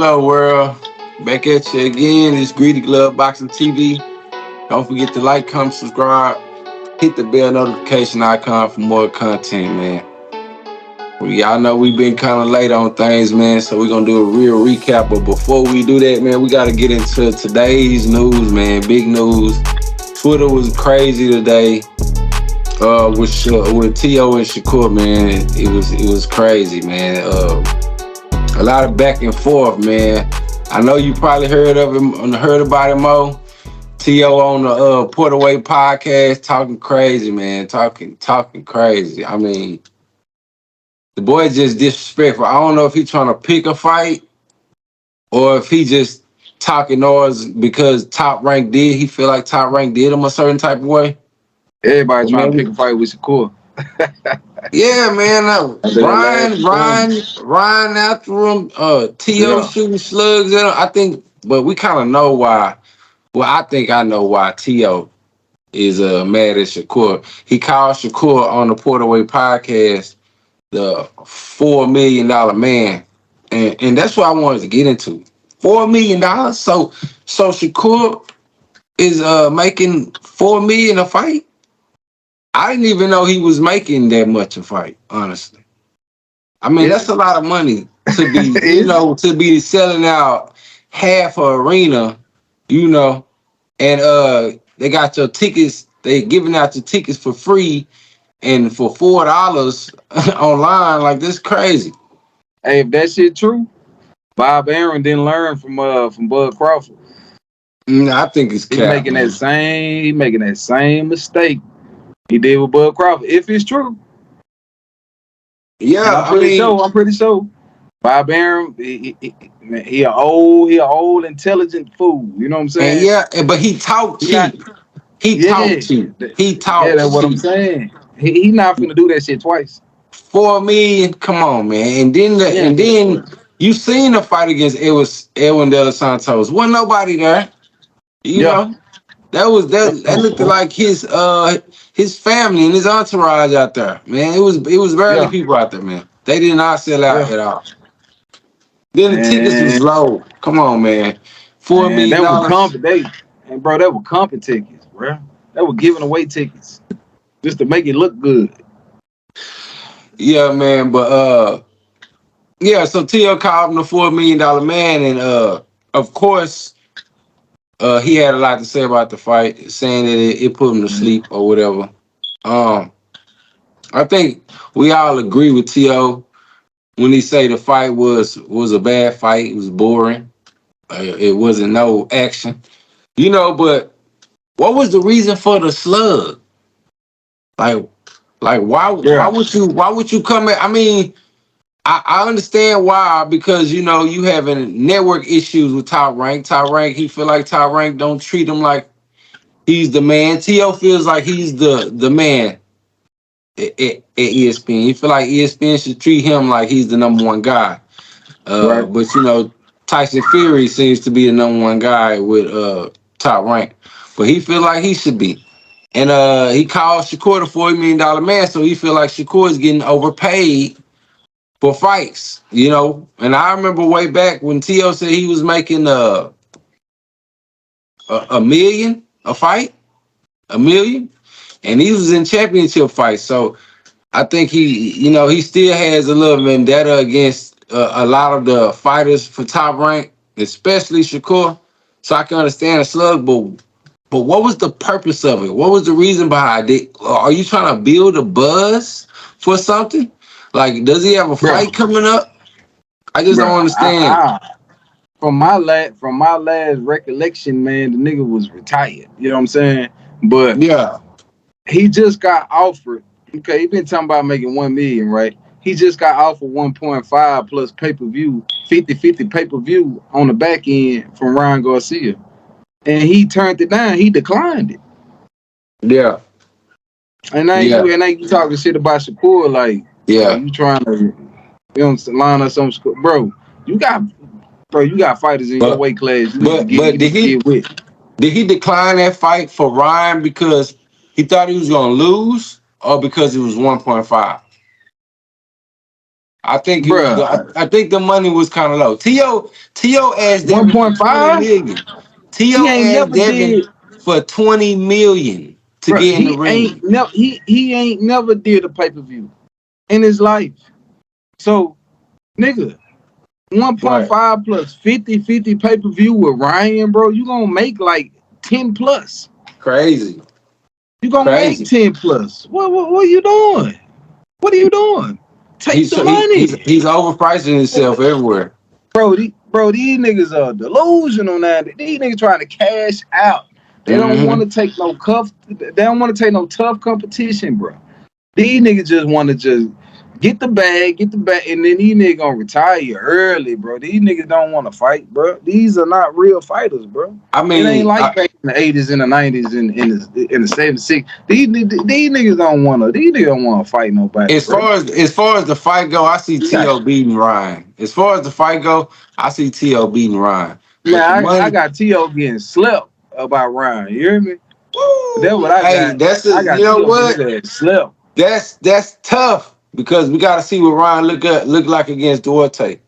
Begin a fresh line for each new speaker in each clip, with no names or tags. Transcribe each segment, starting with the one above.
Hello, world. Back at you again. It's Greedy Glove Boxing TV. Don't forget to like, comment, subscribe, hit the bell notification icon for more content, man. Y'all know we've been kind of late on things, man, so we're going to do a real recap. But before we do that, man, we got to get into today's news, man. Big news. Twitter was crazy today with Teo and Shakur, man. It was crazy, man. A lot of back and forth, man. I know you probably heard about him, Mo. Teo on the Portaway podcast talking crazy, man. Talking crazy. I mean, the boy just disrespectful. I don't know if he trying to pick a fight or if he just talking noise because Top Rank he feel like Top Rank did him a certain type of way.
Everybody trying to pick a fight with Shakur.
Yeah, man. Ryan after him. Teo shooting slugs at him. I think, but we kind of know why. Well, I think I know why Teo is mad at Shakur. He called Shakur on the Portaway podcast the $4 million man, and that's what I wanted to get into. $4 million. So Shakur is making $4 million a fight. I didn't even know he was making that much a fight, honestly. I mean, that's a lot of money to be, to be selling out half an arena, and they got your tickets, they giving out your tickets for free and for $4 online. Like, this crazy.
Hey, if that shit true, Bob Aaron didn't learn from Bud Crawford.
I think it's cap.
He making that same mistake he did with Bud Crawford. If it's true.
Yeah,
I'm pretty sure. Bob Aaron, he an old, intelligent fool. You know what I'm saying?
Yeah, but he talked cheap. He talked cheap.
Yeah, that's what I'm saying. He not finna do that shit twice.
$4 million, come on, man. And then you seen the fight against Edwin De Los Santos. Wasn't nobody there. You know? That looked like his family and his entourage out there, man. It was barely people out there, man. They did not sell out at all. Then the tickets was low. Come on, man. $4 million.
That were comping tickets, bro. That were giving away tickets just to make it look good.
Yeah, man. But so Teo called him the $4 million man, and of course, he had a lot to say about the fight, saying that it put him to sleep or whatever. I think we all agree with Teo when he say the fight was a bad fight. It was boring. It wasn't no action, But what was the reason for the slug? Like why would you come at? I mean, I understand why, because you having network issues with Top Rank. Top Rank, he feel like Top Rank don't treat him like he's the man. Teo feels like he's the man at ESPN. He feel like ESPN should treat him like he's the number one guy.
Right.
But Tyson Fury seems to be the number one guy with Top Rank, but he feel like he should be. And he called Shakur the $40 million man, so he feel like Shakur is getting overpaid for fights, And I remember way back when Teo said he was making a million a fight, $1 million, and he was in championship fights. So I think he still has a little vendetta against a lot of the fighters for Top Rank, especially Shakur. So I can understand the slug, but what was the purpose of it? What was the reason behind it? Are you trying to build a buzz for something? Like, does he have a fight coming up? I just don't understand.
From my last recollection, man, the nigga was retired. You know what I'm saying? But
yeah,
he just got offered. Okay, he been talking about making $1 million, right? He just got offered 1.5 plus pay-per-view, 50-50 pay-per-view on the back end from Ryan Garcia. And he turned it down. He declined it.
Yeah.
And now you talking shit about Shakur, like, you trying to, line up some, bro. You got fighters in your weight class.
Did he decline that fight for Ryan because he thought he was gonna lose, or because it was 1.5? I think it was.
Bruh,
I think the money was kind of low. Teo asked Devin for
1.5.
20 million.
He
Teo
ain't
asked
never
Devin
did,
for 20 million to
bro.
get in the ring.
He ain't never did a pay-per-view in his life. So, nigga,
Right.
1.5 plus 50 pay-per-view with Ryan, bro. You gonna make like 10 plus.
Crazy.
You gonna make
Crazy.
10 plus. What are you doing? What are you doing? Take
He's
the
so
money.
he's overpricing himself everywhere.
These niggas are delusional now. These niggas trying to cash out. They don't want
Hmm.
to take no cuff. They don't want to take no tough competition, bro. These niggas just want to just get the bag, and then these niggas gonna retire early, bro. These niggas don't want to fight, bro. These are not real fighters, bro.
I
It ain't
mean,
like back in the 80s and the 90s and in the 70s. These niggas don't want to. These niggas don't want to fight nobody, bro.
as far as the fight go, I see
You got
T.O. beating Ryan. As far as the fight go, I see T.O. beating Ryan. But the
man. I
money,
got Teo getting slept about Ryan. You hear me? That's what
woo,
I
hey,
got.
that's
I
you
got
know
Teo getting
what?
his ass slept.
That's tough because we got to see what Ryan look like against Duarte.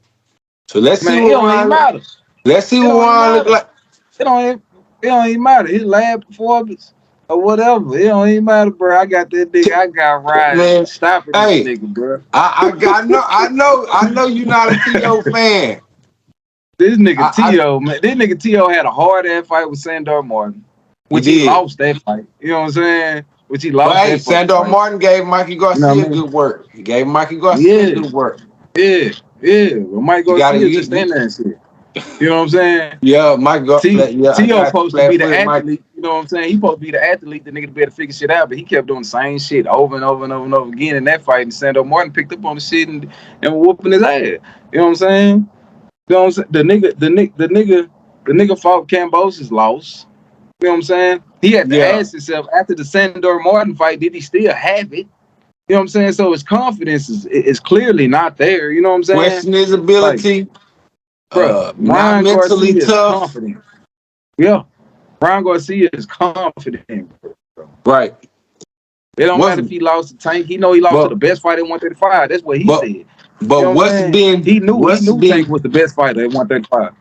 So let's see
Man, it
what
don't even
Ryan.
matter.
Let's see
It
what
don't even
Ryan look
matter.
like.
It don't even, it don't even matter. His lab performance or whatever. It don't even matter, bro. I got that nigga. I got Ryan
Man,
stopping this
hey,
nigga, bro.
I know you're not a T.O. fan.
This nigga
I
Teo, man. This nigga Teo had a hard ass fight with Sandor Martin,
He
which he
did.
lost that fight. You know what I'm saying? Which he
But
lost
hey,
that fucking
Sandor
fight.
Martin gave Mikey
You know what
Garcia
I mean?
good work. He gave Mikey Garcia
Yeah,
good work.
yeah. Well, Mike
You gotta
Garcia just stand there and shit. You know what I'm saying?
yeah, Mike got flat. Yeah, I
Tio
got
supposed to
flat
be the
footed Mike.
athlete, you know what I'm saying? He supposed to be the athlete, the nigga to be able to figure shit out, but he kept doing the same shit over and over and over and over again in that fight. And Sandor Martin picked up on the shit and whooping his ass. You know what I'm saying? You know what I'm saying? The nigga fought Cambosis lost. You know what I'm saying? He had to
Yeah.
ask himself after the Sandor Martin fight, did he still have it? You know what I'm saying? So his confidence is clearly not there. You know what I'm saying?
Question his
Like,
ability.
bro,
Not
Ryan
mentally
Garcia is
tough.
confident. Yeah. Ryan Garcia is confident, bro.
Right.
It don't
What's
matter if he lost to Tank. He know he lost to
but
the best fighter at 135. That's what he
but
said. You
but
know what I'm saying? He
what's
knew Tank
been
was the best fighter at 135.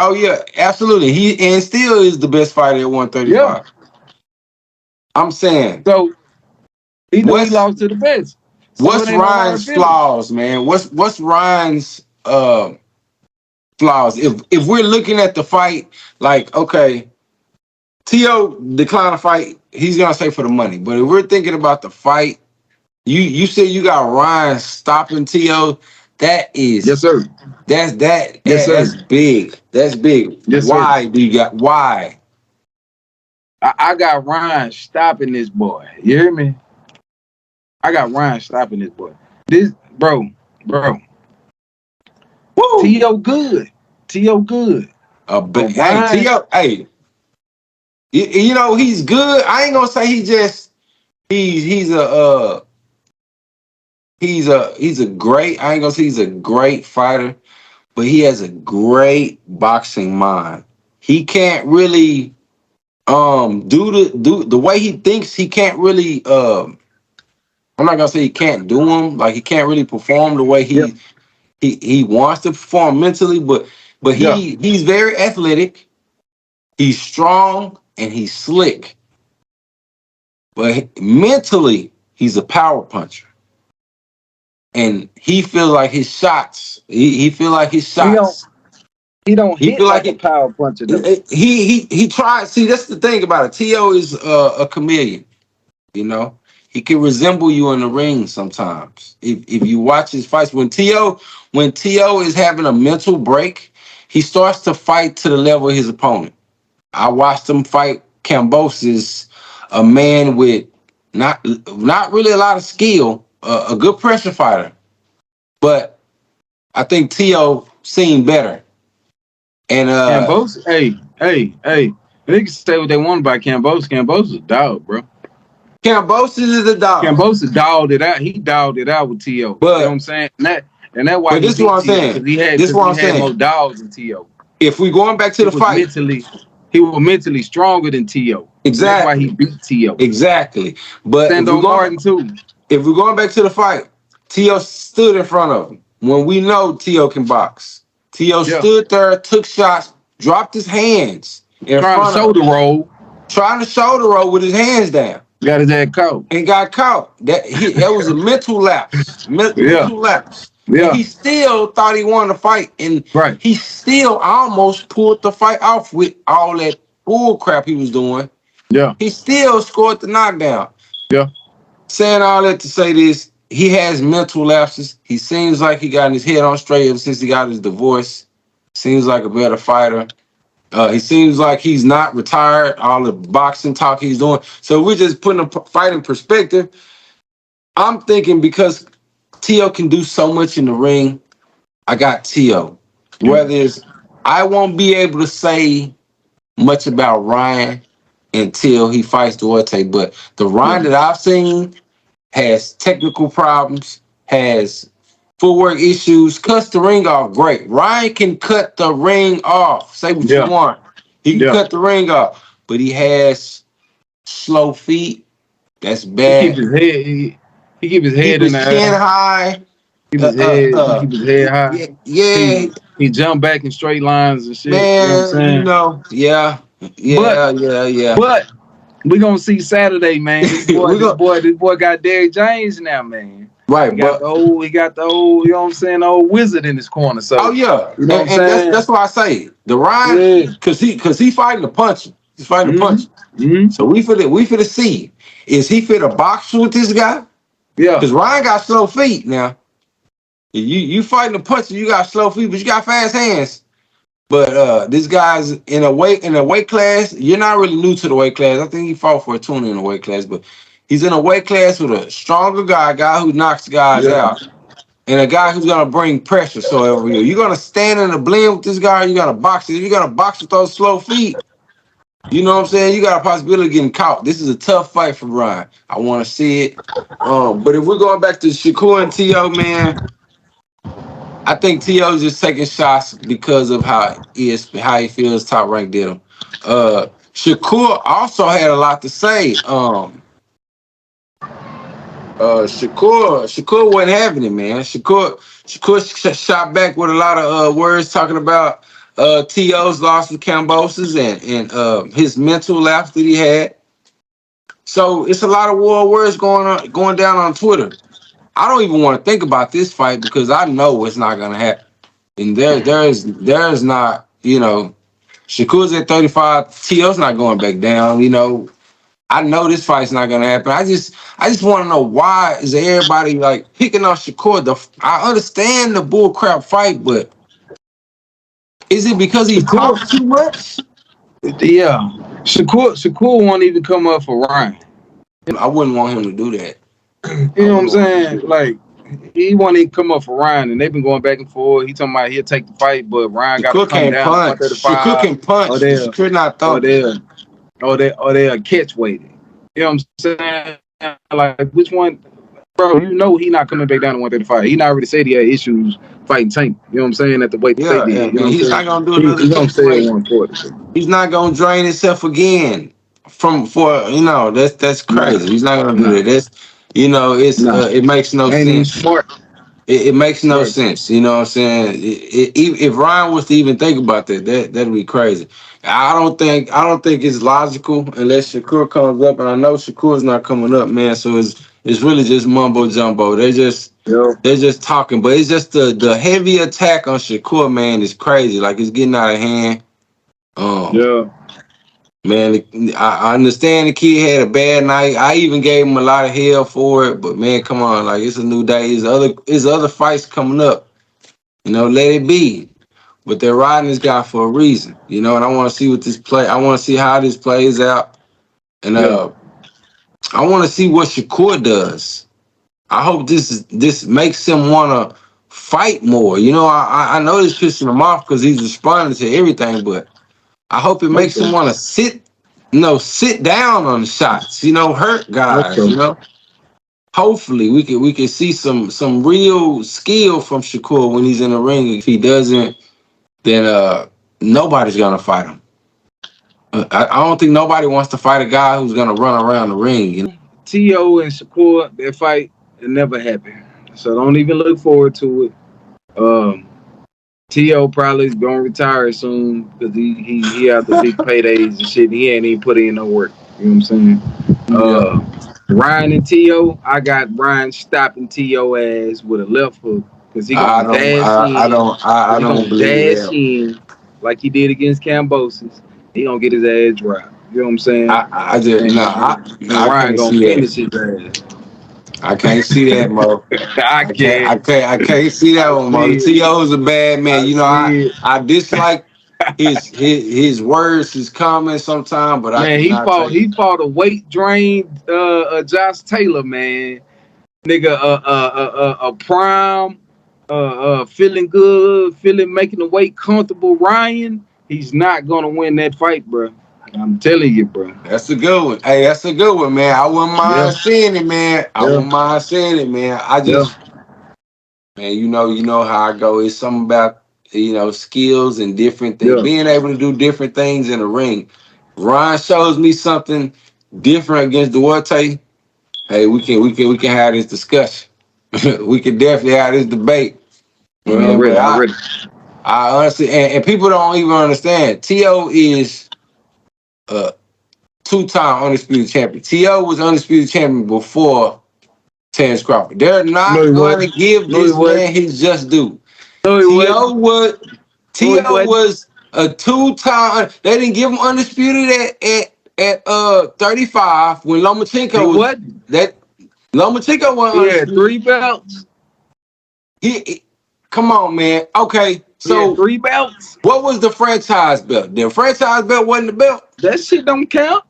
oh yeah, absolutely. He and still is the best fighter at
Yeah.
135. I'm saying
So he knew he
what's
lost to the best. So it
what's
ain't no hard
Ryan's
feelings.
flaws, man? What's Ryan's flaws? If we're looking at the fight, like okay, T.O. decline a fight, he's gonna say for the money. But if we're thinking about the fight, you said you got Ryan stopping T.O. That is
Yes, sir. Yes,
that's
sir.
big. That's big.
Yes, sir.
Why do you got why?
I got Ryan stopping this boy. You hear me? I got Ryan stopping this boy. This bro.
Woo!
T.O. good. T.O. good. But
Hey,
Ryan,
T.O. Hey, you know he's good. I ain't gonna say he just he's a he's a great. I ain't gonna say he's a great fighter, but he has a great boxing mind. He can't really do the way he thinks. He can't really I'm not gonna say he can't do them. Like he can't really perform the way
yeah,
he wants to perform mentally, but
yeah.
he's very athletic. He's strong and he's slick. But mentally, he's a power puncher. And he feels like his shots. He feel like his
He don't
shots.
he don't
He
hit
feel like
like a
it.
power puncher though.
He tried. See, that's the thing about it. T.O. is a chameleon. You know, he can resemble you in the ring sometimes. If you watch his fights, when T.O. is having a mental break, he starts to fight to the level of his opponent. I watched him fight Cambosis, a man with not really a lot of skill, a good pressure fighter, but I think T.O. seen better. And
Cambosa, hey. They can say what they want about Cambosa. Cambosa's a dog, bro.
Cambosis is a dog.
Cambosa dogged it out. He dogged it out with T.O. You know what I'm
But
saying? And that's why
but
he
this is what
beat
I'm
T.O.
saying.
because he had
This is what I'm
more
saying.
dogs than T.O.
If we going back to
He
the
was
fight,
mentally he was mentally stronger than T.O. And that's why he
exactly,
beat T.O.
exactly. But
Sando Martin too.
if we're going back to the fight, T.O. stood in front of him. when we know Teo can box. Teo
Yeah.
stood there, took shots, dropped his hands in
Trying to
front of
shoulder roll.
trying to shoulder roll with his hands down.
Got his ass caught.
And got caught. That was a mental lapse.
Yeah.
Mental lapse. And
Yeah.
he still thought he won the fight. And
Right.
he still almost pulled the fight off with all that bull crap he was doing.
Yeah.
He still scored the knockdown.
Yeah.
Saying all that to say this, he has mental lapses. He seems like he got his head on straight ever since he got his divorce. Seems like a better fighter. He seems like he's not retired. All the boxing talk he's doing. So we're just putting a fight in perspective. I'm thinking because Teo can do so much in the ring, I got Teo. Whether it's, I won't be able to say much about Ryan until he fights Duarte, but the Ryan that I've seen has technical problems, has footwork issues, cuts the ring off great. Ryan can cut the ring off. Say what you want. He can cut the ring off, but he has slow feet. That's bad.
He keep his head. He keep his head in the
chin
air.
high.
Keep his head. He keep his head high.
Yeah.
He jump back in straight lines and shit.
Man,
you know what I'm saying?
Yeah.
But we gonna see Saturday, man. This boy got Derrick James now, man.
Right,
he got the old, you know what I'm saying, the old wizard in his corner. So
you know
what I'm saying?
That's why I say the Ryan, because he fighting the punch. He's fighting the punch. So we finna see, is he fit a box with this guy?
Yeah,
because Ryan got slow feet now. You fighting the punch, you got slow feet, but you got fast hands. But this guy's in a weight class. You're not really new to the weight class. I think he fought for a tuna in the weight class, but he's in a weight class with a stronger guy, a guy who knocks guys out, and a guy who's gonna bring pressure. So you're gonna stand in the blend with this guy, or you're gonna box it. If you're gonna box with those slow feet, you know what I'm saying? You got a possibility of getting caught. This is a tough fight for Ryan. I want to see it. But if we're going back to Shakur and Teo, man, I think Teo's just taking shots because of how he feels Top Rank did him. Shakur also had a lot to say. Shakur wasn't having it, man. Shakur shot back with a lot of words talking about Teo's loss with Cambosis and his mental lapse that he had. So it's a lot of war words going down on Twitter. I don't even want to think about this fight because I know it's not gonna happen. And there's not, Shakur's at 35, Teo's not going back down, I know this fight's not gonna happen. I just want to know why is everybody like picking on Shakur. I understand the bullcrap fight, but is it because he talks too much?
Yeah, Shakur won't even come up for Ryan.
I wouldn't want him to do that.
You know what I'm saying? Like he won't even come up for Ryan, and they've been going back and forth. He talking about he'll take the fight, but Ryan got to come down.
Shakur can punch. Shakur not thump.
Or they'll catch weighted. You know what I'm saying? Like which one, bro? You know he not coming back down to 135. He not already said he had issues fighting Tank. You know what I'm saying? At the weight
did. You know he's not gonna do another. He's gonna stay at 140. He's not gonna drain himself again. That's crazy. He's not gonna do that. That's it makes no sense.
Smart.
It makes no sense. You know what I'm saying? If Ryan was to even think about that'd be crazy. I don't think it's logical unless Shakur comes up, and I know Shakur's not coming up, man. So it's really just mumbo jumbo. They're just talking, but it's just the heavy attack on Shakur, man, is crazy. Like it's getting out of hand. Man, I understand the kid had a bad night. I even gave him a lot of hell for it, but man, come on, like it's a new day. There's other fights coming up. Let it be. But they're riding this guy for a reason, and I want to see I want to see how this plays out. And I want to see what Shakur does. I hope this makes him want to fight more. I know this pissing him off because he's responding to everything, but I hope it makes him want to sit down on the shots, hurt guys, Hopefully we can see some real skill from Shakur when he's in the ring. If he doesn't, then nobody's gonna fight him. I don't think nobody wants to fight a guy who's gonna run around the ring.
Teo and Shakur, their fight, it never happened. So don't even look forward to it. Um, Teo probably is gonna retire soon because he had the big paydays and shit. He ain't even put in no work. You know what I'm saying?
Yeah.
Ryan and Teo, I got Ryan stopping Teo ass with a left hook because he gonna dash in.
I
He
don't
gonna
believe
dash
that.
in like he did against Cambosis. He gonna get his ass dropped. You know what I'm saying?
I just
And,
no,
and
I
Ryan
can't
gonna
see that.
finish his ass.
I can't see that, Mo.
I can't.
I can't see that
I
one, Mo.
see it.
T.O.'s a bad man.
I
You know,
see it.
I dislike his words, his comments sometimes, but I
Man, he
cannot
fought.
take it.
He fought a weight drained Josh Taylor, man. Nigga, a prime, feeling good, feeling making the weight comfortable. Ryan, he's not gonna win that fight, bro. I'm telling you, bro.
That's a good one. Hey, that's a good one, man. I wouldn't
Yeah,
mind seeing it, man. I
yeah,
wouldn't mind seeing it, man. I
yeah,
just, man, you know how I go. It's something about skills and different things,
yeah.
being able to do different things in the ring. Ryan shows me something different against Duarte. Hey, we can have this discussion. We can definitely have this debate, man. But
Already.
I honestly, and people don't even understand. T.O. is a two-time undisputed champion. T.O. was undisputed champion before Terrence Crawford. They're
No, he
not going to
wasn't.
give
No, he
this
wasn't.
man his just due.
No, he
T.O.
wasn't.
was
No, he
T.O.
wasn't.
was a two-time. They didn't give him undisputed at 35 when
He
Lomachenko was
wasn't.
that. Lomachenko wasn't
He had
undisputed.
three belts.
He come on, man. Okay,
He had
so
three belts.
what was the franchise belt? The franchise belt wasn't the belt.
That shit don't count.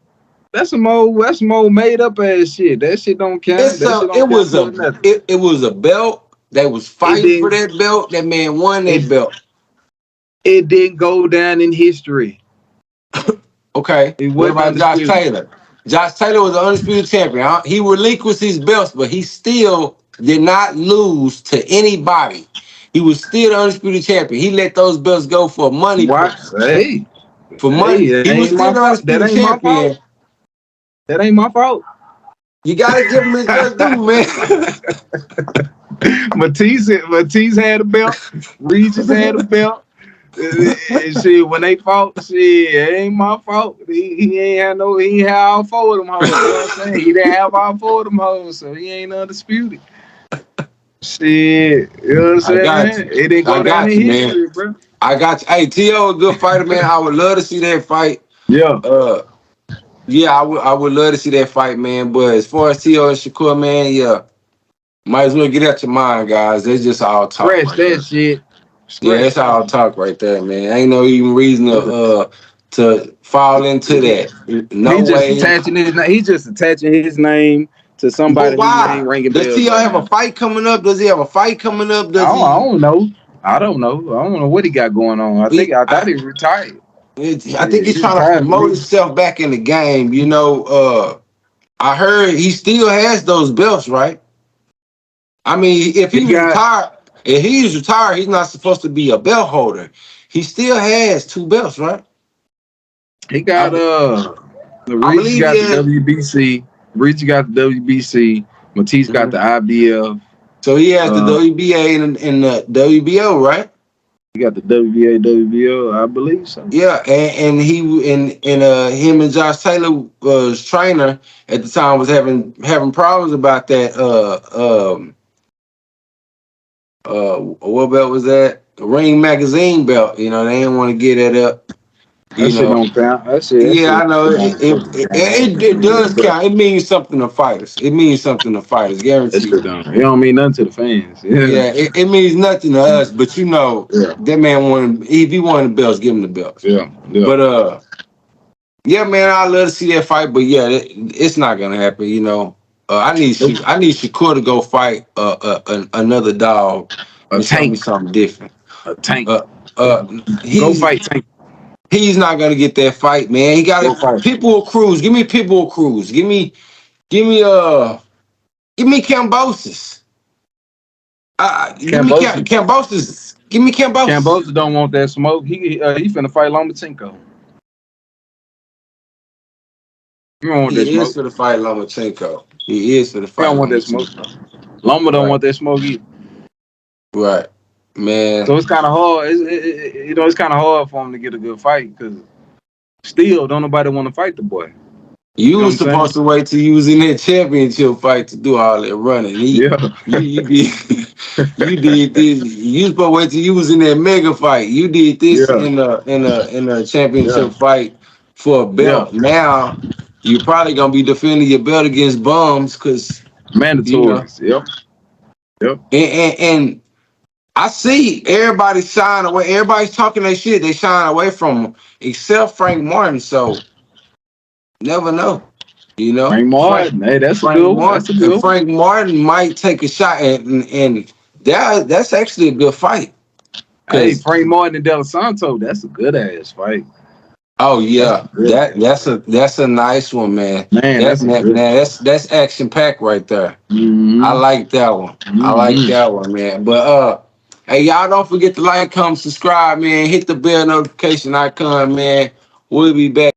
That's some old made up ass shit. That shit don't count.
It's
That
a
shit don't
it
count
was
for
a
nothing.
it was a belt. They was
It
fighting for
didn't
that belt. That man won
it
that belt.
it didn't go down in history.
Okay.
It
What
wasn't
about Josh
undisputed.
Taylor? Josh Taylor was the undisputed champion. He relinquished his belts, but he still did not lose to anybody. He was still the undisputed champion. He let those belts go for money
Why?
purposes.
Hey,
For money,
hey, that
he was
ain't
still
my
the
fault. That
undisputed
ain't my fault.
champion.
That ain't my fault.
You gotta give him his just due, man.
Matisse had a belt. Regis had a belt. Shit, when they fought, shit, it ain't my fault. He ain't had no, he ain't had all four of them hoes. You know what I'm saying? He didn't have all four of them hoes, so he ain't undisputed. Shit, you know what I'm
I got
saying?
you.
It didn't
I
go down
got
in
you, man.
history, bro.
I got you. Hey, T.O. a good fighter, man. I would love to see that fight.
Yeah,
Uh, yeah, I would love to see that fight, man. But as far as T.O. and Shakur, man, yeah, might as well get out your mind, guys. That's just all talk
scratch
right
that
there.
shit.
Yeah,
Scratch
that's
that.
all talk right there, man. Ain't no even reason to fall into that. No
He just
way.
attaching his. He just attaching his name to
But
somebody whose name
why?
ringing
Does
bells
T.O.
right
have a
now.
fight coming up? Does he have a fight coming up?
I
Does
don't, I
he?
don't know. I don't know. I don't know what he got going on. I thought he retired.
I think
Shit,
he's
he
trying to
retired from
promote
me.
himself back in the game. I heard he still has those belts, right? I mean,
He got
if he's retired, he's not supposed to be a belt holder. He still has two belts, right?
he
I,
got
be-
the
I
Reach
believe he
got the
has.
WBC. Reach got the WBC. Matisse got the
Mhm.
IBF.
So he has the
Uh,
WBA and the WBO, right?
he got the WBA, WBO. I believe so.
Yeah, and he and him and Josh Taylor was trainer at the time was having problems about that. What belt was that? Ring Magazine belt. You know, they didn't want to get it up.
That
You
shit
know,
don't count.
yeah, I know
That shit
it does
don't.
count. It means something to fighters. It means something to fighters,
That
guaranteed.
shit don't. It don't mean nothing to the fans. Yeah.
Yeah, it means nothing to us, but
Yeah.
that man wanted. If he wanted the belts, give him the belts.
Yeah. Yeah.
But yeah, man, I love to see that fight, but yeah, it's not gonna happen.
Nope.
I need Shakur to go fight another dog
A
and show me
tank.
something different.
A tank.
Uh, uh,
Go
he's
fight tank.
he's not gonna get that fight, man. He got
Go
it.
fight.
Pitbull Cruz, give me Pitbull Cruz. Give me give me Cambosis. Give me
Cambosa.
Cambosis. Give me Cambosis.
Cambosa don't want that smoke. He finna fight Lomachenko. He don't want that
He is
smoke.
for the fight Lomachenko. He is for the
He
fight
don't want that smoke.
Lomachenko.
Loma don't
Right.
want that smoke either.
Right. man.
So it's kind of hard. It's kind of hard for him to get a good fight because still don't nobody want to fight the boy.
You
You know what
was
I'm saying?
supposed to wait till you was in that championship fight to do all that running.
Yeah.
You did you did this. You was supposed to wait till you was in that mega fight. You did this
Yeah.
in a
Yeah.
championship fight for a
Yeah.
belt. Now you're probably gonna be defending your belt against bums because you know.
Mandatories. Yep. Yep.
And I see everybody shying away. Everybody's talking their shit. They shying away from him, except Frank Martin. So never know. You know,
Frank Martin. Hey, that's a
Frank
good one. That's a
Martin and
good one.
Frank Martin might take a shot, and that's actually a good fight.
Hey,
Cause
Frank Martin and Del Santo. That's a good ass fight.
oh
That's a
yeah,
good ass fight.
that's a nice one, man.
Man,
That
that's a
man,
good
man
fight.
that's action packed right there. I
Mm-hmm.
like that one. I like
Mm-hmm.
that one, man. But hey, y'all don't forget to like, comment, subscribe, man. Hit the bell notification icon, man. We'll be back.